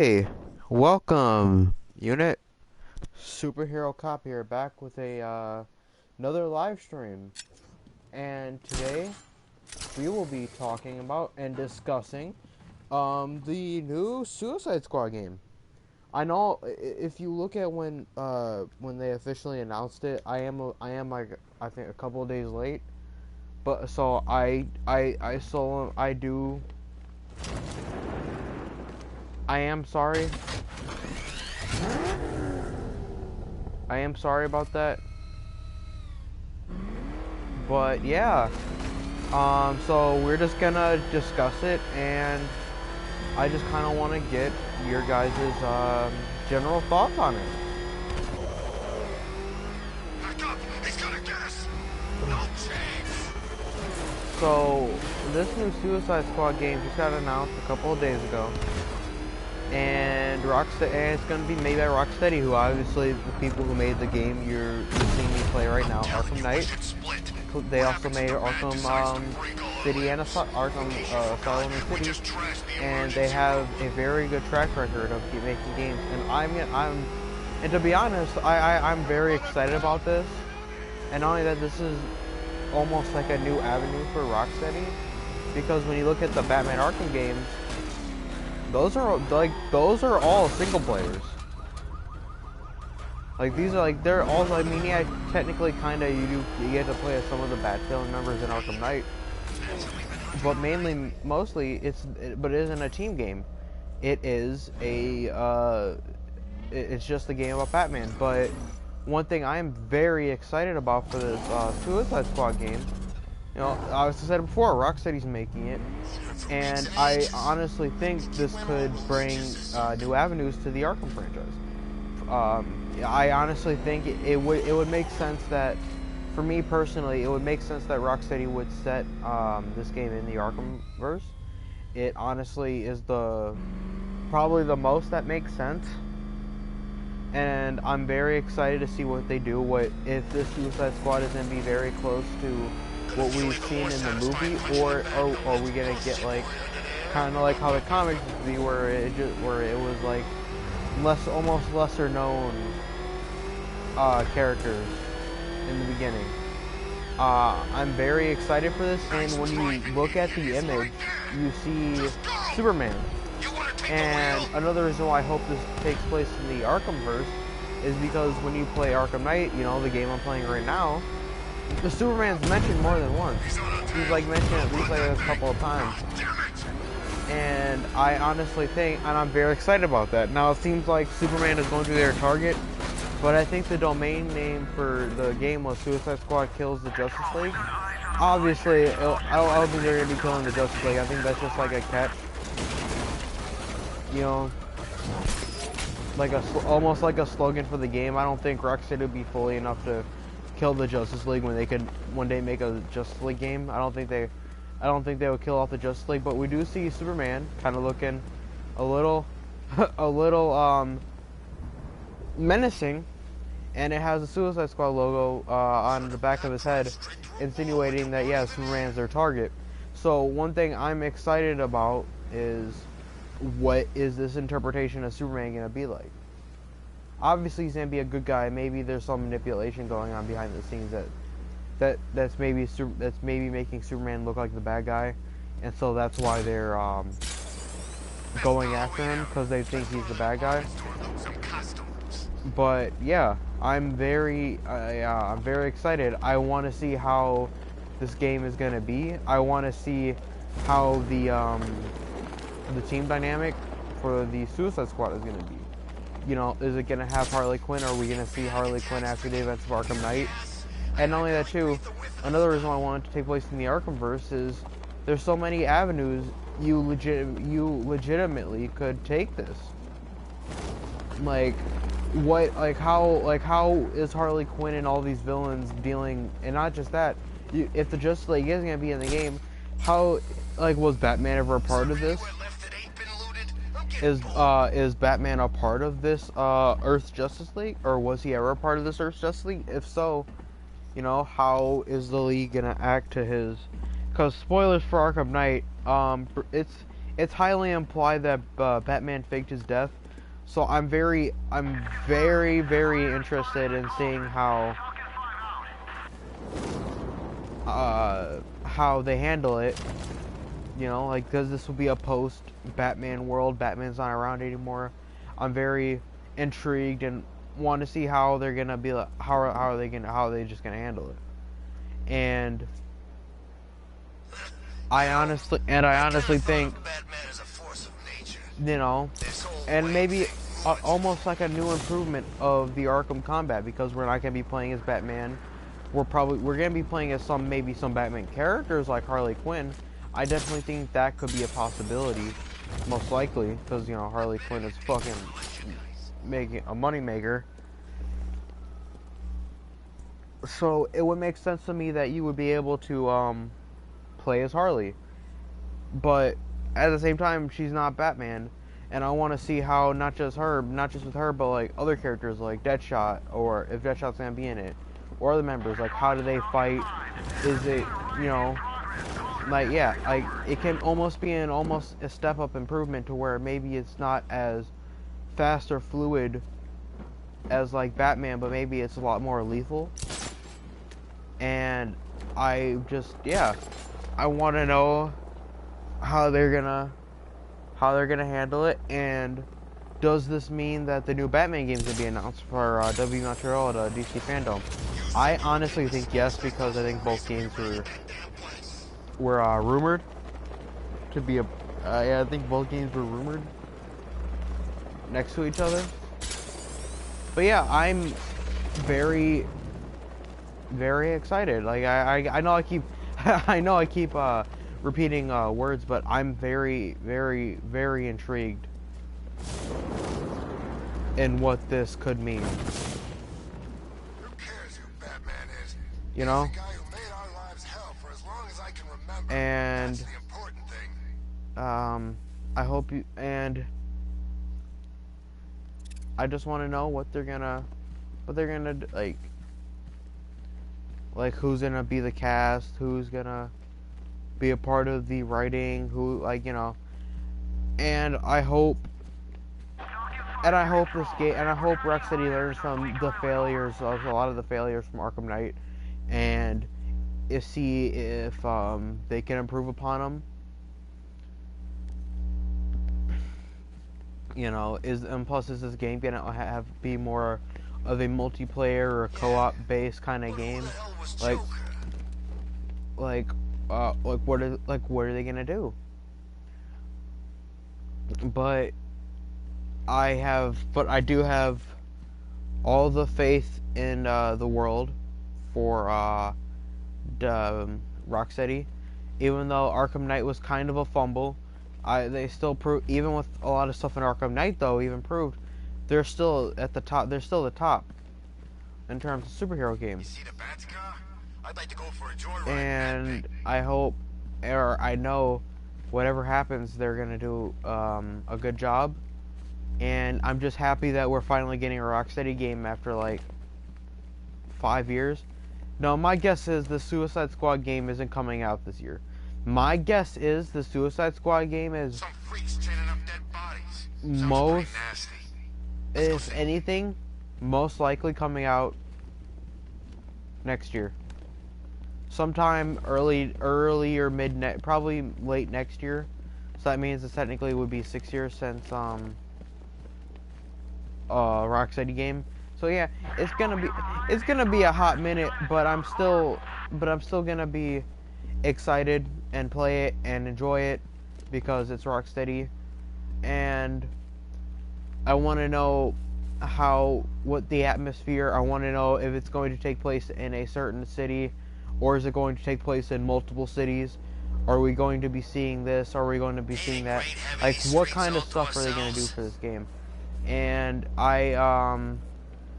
Hey, welcome, unit. Superhero Cop here, back with a another live stream. And today we will be talking about and discussing the new Suicide Squad game. I know if you look at when they officially announced it, I am like I think a couple of days late. But so I do I am sorry. I am sorry about that. But yeah. So we're just gonna discuss it, and I just kind of want to get your guys' general thoughts on it. Back up! He's gonna get us! No chance! So this new Suicide Squad game just got announced a couple of days ago, and it's gonna be made by Rocksteady, who obviously the people who made the game you're seeing me play right now, Arkham Knight. They also made Arkham City and Arkham Asylum and City, and they have a very good track record of making games. And and to be honest, I'm very excited about this. And not only that, this is almost like a new avenue for Rocksteady, because when you look at the Batman Arkham games, those are all single players. Like these are like they're all. I mean, yeah, technically, kind of you get to play as some of the Bat-Family members in Arkham Knight, but mostly but it isn't a team game. It is it's just a game about Batman. But one thing I am very excited about for this Suicide Squad game, you know, I said it before, Rocksteady's making it, and I honestly think this could bring new avenues to the Arkham franchise. I honestly think it would make sense that, for me personally, it would make sense that Rocksteady would set this game in the Arkhamverse. It honestly is probably the most that makes sense, and I'm very excited to see what they do. What if this Suicide Squad is going to be very close to what we've seen in the movie, or are we going to get like kind of like how the comics used to be, where it was like almost lesser known characters in the beginning. I'm very excited for this, and when you look at the image, you see Superman. And another reason why I hope this takes place in the Arkhamverse is because when you play Arkham Knight, you know, the game I'm playing right now, the Superman's mentioned more than once. He's like mentioned at least like a couple of times. And I honestly think, and I'm very excited about that. Now it seems like Superman is going to be their target, but I think the domain name for the game was Suicide Squad Kills the Justice League. Obviously, I don't think they're going to be killing the Justice League. I think that's just like a catch. You know, like almost like a slogan for the game. I don't think Rocksteady would be fully enough to kill the Justice League when they could one day make a Justice League game. I don't think they would kill off the Justice League, but we do see Superman kind of looking a little, a little menacing, and it has a Suicide Squad logo on the back of his head, insinuating that yeah, Superman's their target. So one thing I'm excited about is, what is this interpretation of Superman gonna be like? Obviously, he's gonna be a good guy. Maybe there's some manipulation going on behind the scenes that's maybe making Superman look like the bad guy, and so that's why they're going after him, because they think he's the bad guy. But yeah, I'm very excited. I want to see how this game is gonna be. I want to see how the team dynamic for the Suicide Squad is gonna be. You know, is it gonna have Harley Quinn, or are we gonna see Harley Quinn after the events of Arkham Knight? And not only that too, another reason why I want it to take place in the Arkhamverse is there's so many avenues you legitimately could take this. Like how is Harley Quinn and all these villains dealing? And not just that, if the Justice League is gonna be in the game, how was Batman ever a part of this? Is Batman a part of this Earth's Justice League, or was he ever a part of this Earth's Justice League? If so, you know, how is the League gonna act to his? Because spoilers for Arkham Knight, it's it's highly implied that Batman faked his death. So I'm very, very interested in seeing how they handle it. You know, like, because this will be a post-Batman world. Batman's not around anymore. I'm very intrigued and want to see how they're gonna be like, how are they just gonna handle it. And I honestly think, you know, and maybe almost like a new improvement of the Arkham combat, because we're not gonna be playing as Batman. We're gonna be playing as maybe some Batman characters like Harley Quinn. I definitely think that could be a possibility, most likely, because, you know, Harley Quinn is fucking making a moneymaker. So it would make sense to me that you would be able to play as Harley, but at the same time, she's not Batman, and I want to see how not just with her, but like other characters like Deadshot, or if Deadshot's gonna be in it, or other members, like how do they fight? Is it, you know, like, yeah, like it can almost be a step up improvement to where maybe it's not as fast or fluid as like Batman, but maybe it's a lot more lethal. And I just, yeah, I want to know how they're gonna handle it. And does this mean that the new Batman game is gonna be announced for W Montreal at DC Fandom? I honestly think yes, because I think both games were rumored to be yeah, I think both games were rumored next to each other. But yeah, I'm very excited. Like, I know I keep I keep repeating words, but I'm very intrigued in what this could mean. Who cares who Batman is? You know? He's the guy who made our lives hell for as long as I can remember. And that's the important thing. I hope you, and I just want to know what they're gonna like who's gonna be the cast, who's gonna be a part of the writing, who, like, you know. And I hope this game, and I hope Rocksteady learns from the failures of a lot of the failures from Arkham Knight, and see if they can improve upon them. You know, and plus, is this game gonna be more of a multiplayer or co-op based kind of game? Like what are they gonna do? But I do have all the faith in the world for Rocksteady. Even though Arkham Knight was kind of a fumble, they still prove, even with a lot of stuff in Arkham Knight though, even proved they're still at the top. They're still the top in terms of superhero games. You see the Bat's car? I'd like to go for a joyride. And I hope, or I know, whatever happens, they're gonna do a good job. And I'm just happy that we're finally getting a Rocksteady game after like 5 years. No, my guess is the Suicide Squad game isn't coming out this year. My guess is the Suicide Squad game is Some freaks chaining up dead bodies. most, nasty. if anything, most likely coming out next year. Sometime early or probably late next year. So that means it technically would be 6 years since Rocksteady game. So yeah, it's gonna be a hot minute, but I'm still gonna be excited and play it and enjoy it because it's Rocksteady, and I want to know what the atmosphere. I want to know if it's going to take place in a certain city, or is it going to take place in multiple cities? Are we going to be seeing this? Are we going to be seeing that? Like, what kind of stuff are they going to do for this game? And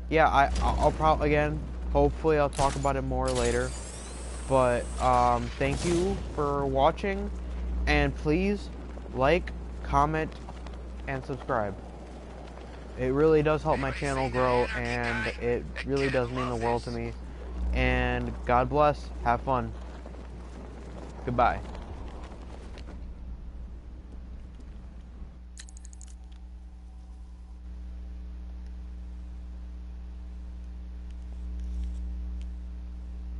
yeah, I'll probably, again, hopefully I'll talk about it more later. But thank you for watching, and please like, comment, and subscribe. It really does help my channel grow, and it really does mean the world to me. And God bless. Have fun. Goodbye.